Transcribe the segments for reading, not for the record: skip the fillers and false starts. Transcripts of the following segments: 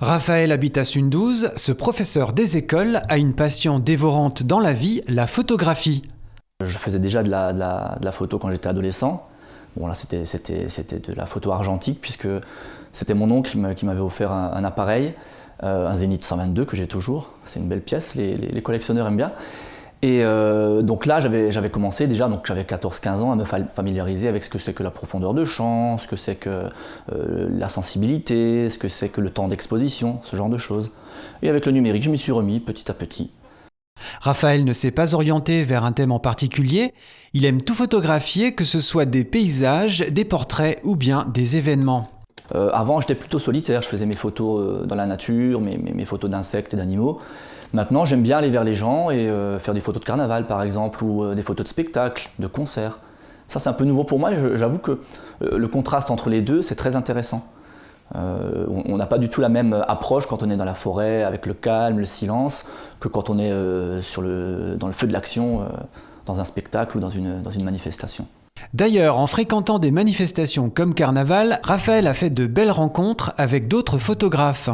Raphaël habite à Sundouze. Ce professeur des écoles a une passion dévorante dans la vie, la photographie. Je faisais déjà de la photo quand j'étais adolescent. Bon là c'était de la photo argentique puisque c'était mon oncle qui m'avait offert un appareil, un Zénith 122 que j'ai toujours. C'est une belle pièce, les collectionneurs aiment bien. Et donc là j'avais commencé déjà, donc j'avais 14-15 ans à me familiariser avec ce que c'est que la profondeur de champ, ce que c'est que la sensibilité, ce que c'est que le temps d'exposition, ce genre de choses. Et avec le numérique je m'y suis remis petit à petit. Raphaël ne s'est pas orienté vers un thème en particulier. Il aime tout photographier, que ce soit des paysages, des portraits ou bien des événements. Avant j'étais plutôt solitaire, je faisais mes photos dans la nature, mes photos d'insectes et d'animaux. Maintenant j'aime bien aller vers les gens et faire des photos de carnaval par exemple, ou des photos de spectacles, de concerts. Ça c'est un peu nouveau pour moi et j'avoue que le contraste entre les deux c'est très intéressant. On n'a pas du tout la même approche quand on est dans la forêt avec le calme, le silence, que quand on est dans le feu de l'action, dans un spectacle ou dans une manifestation. D'ailleurs, en fréquentant des manifestations comme Carnaval, Raphaël a fait de belles rencontres avec d'autres photographes.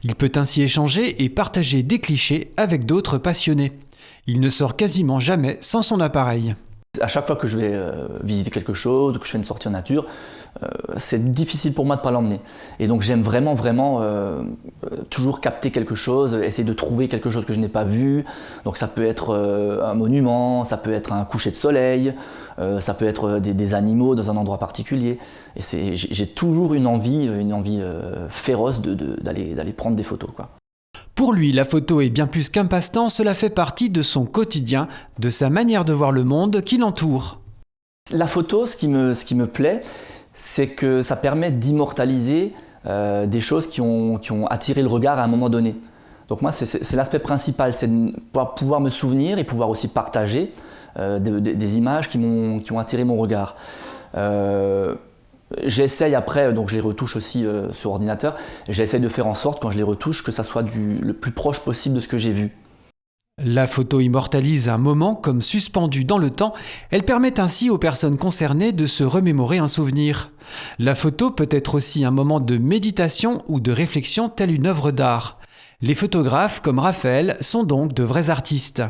Il peut ainsi échanger et partager des clichés avec d'autres passionnés. Il ne sort quasiment jamais sans son appareil. À chaque fois que je vais visiter quelque chose, ou que je fais une sortie en nature, c'est difficile pour moi de ne pas l'emmener. Et donc j'aime vraiment toujours capter quelque chose, essayer de trouver quelque chose que je n'ai pas vu. Donc ça peut être un monument, ça peut être un coucher de soleil, ça peut être des animaux dans un endroit particulier. Et j'ai toujours une envie féroce d'aller prendre des photos, quoi. Pour lui, la photo est bien plus qu'un passe-temps, cela fait partie de son quotidien, de sa manière de voir le monde qui l'entoure. La photo, ce qui me plaît, c'est que ça permet d'immortaliser des choses qui ont attiré le regard à un moment donné. Donc moi, c'est l'aspect principal, c'est de pouvoir me souvenir et pouvoir aussi partager des images qui ont attiré mon regard. J'essaye après, donc je les retouche aussi sur ordinateur, j'essaye de faire en sorte quand je les retouche que ça soit le plus proche possible de ce que j'ai vu. La photo immortalise un moment comme suspendu dans le temps. Elle permet ainsi aux personnes concernées de se remémorer un souvenir. La photo peut être aussi un moment de méditation ou de réflexion telle une œuvre d'art. Les photographes comme Raphaël sont donc de vrais artistes.